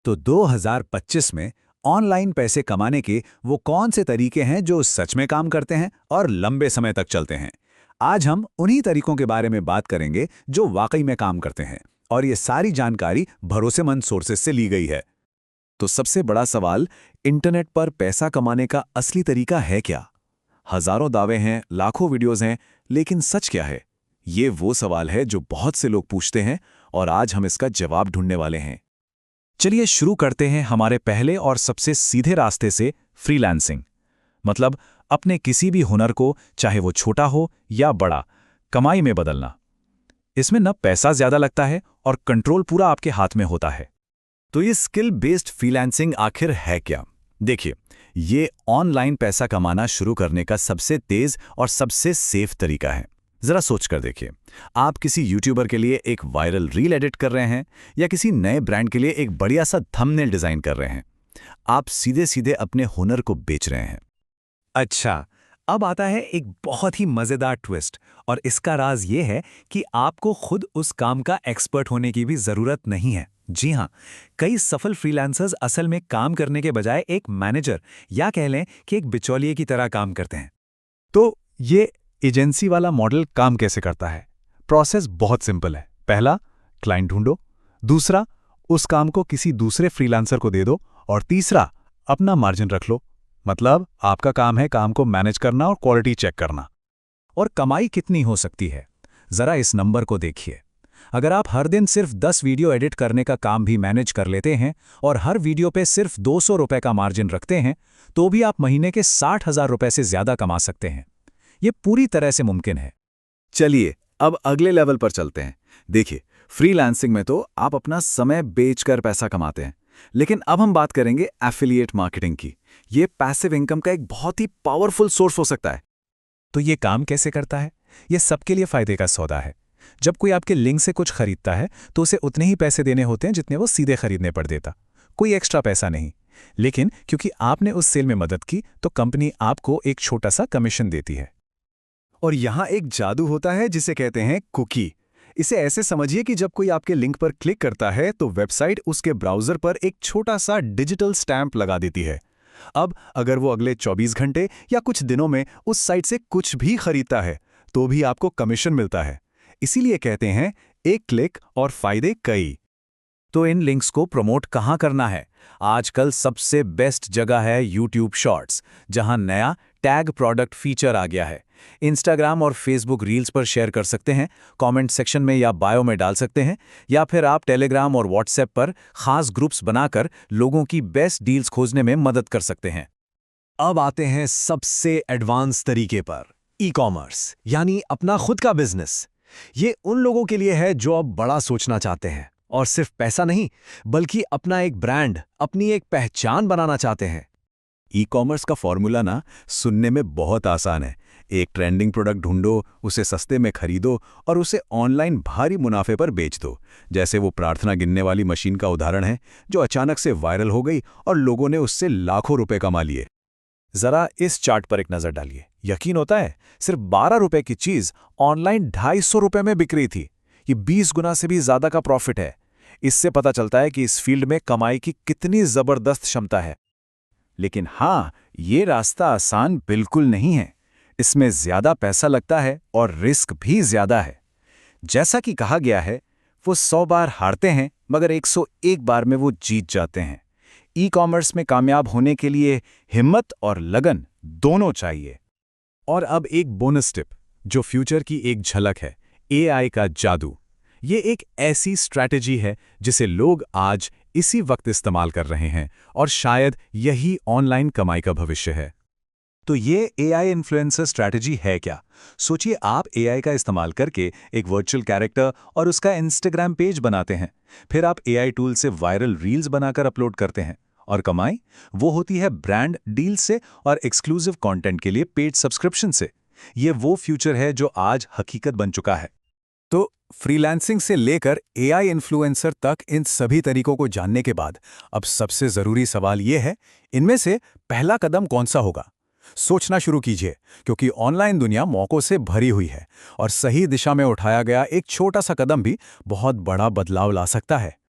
तो 2025 में ऑनलाइन पैसे कमाने के वो कौन से तरीके हैं जो सच में काम करते हैं और लंबे समय तक चलते हैं। आज हम उन्हीं तरीकों के बारे में बात करेंगे जो वाकई में काम करते हैं, और ये सारी जानकारी भरोसेमंद सोर्सेज से ली गई है। तो सबसे बड़ा सवाल, इंटरनेट पर पैसा कमाने का असली तरीका है क्या? हजारों दावे हैं, लाखों वीडियोस हैं, लेकिन सच क्या है? ये वो सवाल है जो बहुत से लोग पूछते हैं और आज हम इसका जवाब ढूंढने वाले हैं। चलिए शुरू करते हैं हमारे पहले और सबसे सीधे रास्ते से, फ्रीलांसिंग। मतलब अपने किसी भी हुनर को, चाहे वो छोटा हो या बड़ा, कमाई में बदलना। इसमें न पैसा ज्यादा लगता है और कंट्रोल पूरा आपके हाथ में होता है। तो ये स्किल बेस्ड फ्रीलांसिंग आखिर है क्या? देखिए, ये ऑनलाइन पैसा कमाना शुरू करने का सबसे तेज और सबसे सेफ तरीका है। जरा सोच कर देखिए, आप किसी यूट्यूबर के लिए एक वायरल रील एडिट कर रहे हैं या किसी नए ब्रांड के लिए एक बढ़िया सा थंबनेल डिजाइन कर रहे हैं। आप सीधे सीधे अपने हुनर को बेच रहे हैं। अच्छा, अब आता है एक बहुत ही मजेदार ट्विस्ट, और इसका राज ये है कि आपको खुद उस काम का एक्सपर्ट होने की भी जरूरत नहीं है। जी हाँ, कई सफल फ्रीलांसर्स असल में काम करने के बजाय एक मैनेजर या कह लें कि एक बिचौलिए की तरह काम करते हैं। तो ये एजेंसी वाला मॉडल काम कैसे करता है? प्रोसेस बहुत सिंपल है। पहला, क्लाइंट ढूंढो। दूसरा, उस काम को किसी दूसरे फ्रीलांसर को दे दो। और तीसरा, अपना मार्जिन रख लो। मतलब आपका काम है काम को मैनेज करना और क्वालिटी चेक करना। और कमाई कितनी हो सकती है? जरा इस नंबर को देखिए। अगर आप हर दिन सिर्फ 10 वीडियो एडिट करने का काम भी मैनेज कर लेते हैं और हर वीडियो पे सिर्फ 200 रुपए का मार्जिन रखते हैं, तो भी आप महीने के 60,000 रुपए से ज्यादा कमा सकते हैं। ये पूरी तरह से मुमकिन है। चलिए अब अगले लेवल पर चलते हैं। देखिए, फ्रीलांसिंग में तो आप अपना समय बेचकर पैसा कमाते हैं, लेकिन अब हम बात करेंगे एफिलिएट मार्केटिंग की। ये पैसिव इनकम का एक बहुत ही पावरफुल सोर्स हो सकता है। तो ये काम कैसे करता है? ये सबके लिए फायदे का सौदा है। जब कोई आपके लिंक से कुछ खरीदता है तो उसे उतने ही पैसे देने होते हैं जितने वो सीधे खरीदने पर देता। कोई एक्स्ट्रा पैसा नहीं। लेकिन क्योंकि आपने उस सेल में मदद की, तो कंपनी आपको एक छोटा सा कमीशन देती है। और यहाँ एक जादू होता है जिसे कहते हैं कुकी। इसे ऐसे समझिए कि जब कोई आपके लिंक पर क्लिक करता है तो वेबसाइट उसके ब्राउज़र पर एक छोटा सा डिजिटल स्टैंप लगा देती है। अब अगर वो अगले 24 घंटे या कुछ दिनों में उस साइट से कुछ भी खरीदता है तो भी आपको कमीशन मिलता है। इसीलिए कहते हैं एक क्लिक और फायदे कई। तो इन लिंक्स को प्रमोट कहाँ करना है? आजकल सबसे बेस्ट जगह है यूट्यूब शॉर्ट्स, जहां नया टैग प्रोडक्ट फीचर आ गया है। इंस्टाग्राम और फेसबुक रील्स पर शेयर कर सकते हैं, कमेंट सेक्शन में या बायो में डाल सकते हैं, या फिर आप टेलीग्राम और व्हाट्सएप पर खास ग्रुप्स बनाकर लोगों की बेस्ट डील्स खोजने में मदद कर सकते हैं। अब आते हैं सबसे एडवांस तरीके पर, ई कॉमर्स, यानी अपना खुद का बिजनेस। ये उन लोगों के लिए है जो अब बड़ा सोचना चाहते हैं और सिर्फ पैसा नहीं, बल्कि अपना एक ब्रांड, अपनी एक पहचान बनाना चाहते हैं। ई कॉमर्स का फॉर्मूला ना सुनने में बहुत आसान है। एक ट्रेंडिंग प्रोडक्ट ढूंढो, उसे सस्ते में खरीदो और उसे ऑनलाइन भारी मुनाफे पर बेच दो। जैसे वो प्रार्थना गिनने वाली मशीन का उदाहरण है जो अचानक से वायरल हो गई और लोगों ने उससे लाखों रुपए कमा लिए। जरा इस चार्ट पर एक नजर डालिए। यकीन होता है, सिर्फ 12 रुपए की चीज ऑनलाइन 250 रुपए में बिक रही थी। ये 20 गुना से भी ज्यादा का प्रॉफिट है। इससे पता चलता है कि इस फील्ड में कमाई की कितनी जबरदस्त क्षमता है। लेकिन हाँ, ये रास्ता आसान बिल्कुल नहीं है। इसमें ज्यादा पैसा लगता है और रिस्क भी ज्यादा है। जैसा कि कहा गया है, वो 100 बार हारते हैं मगर 101 बार में वो जीत जाते हैं। ई कॉमर्स में कामयाब होने के लिए हिम्मत और लगन दोनों चाहिए। और अब एक बोनस टिप, जो फ्यूचर की एक झलक है, एआई का जादू। ये एक ऐसी स्ट्रैटेजी है जिसे लोग आज इसी वक्त इस्तेमाल कर रहे हैं, और शायद यही ऑनलाइन कमाई का भविष्य है। तो ये एआई इन्फ्लुएंसर स्ट्रैटेजी है क्या? सोचिए, आप एआई का इस्तेमाल करके एक वर्चुअल कैरेक्टर और उसका इंस्टाग्राम पेज बनाते हैं। फिर आप एआई टूल से वायरल रील्स बनाकर अपलोड करते हैं, और कमाई वो होती है ब्रांड डील से और एक्सक्लूसिव कंटेंट के लिए पेड सब्सक्रिप्शन से। ये वो फ्यूचर है जो आज हकीकत बन चुका है। तो फ्रीलांसिंग से लेकर एआई इन्फ्लुएंसर तक इन सभी तरीकों को जानने के बाद अब सबसे जरूरी सवाल यह है, इनमें से पहला कदम कौन सा होगा? सोचना शुरू कीजिए, क्योंकि ऑनलाइन दुनिया मौकों से भरी हुई है और सही दिशा में उठाया गया एक छोटा सा कदम भी बहुत बड़ा बदलाव ला सकता है।